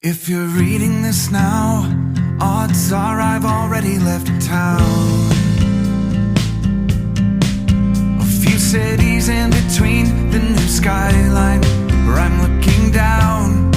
If you're reading this now, odds are I've already left town. A few cities in between, the new skyline where I'm looking down.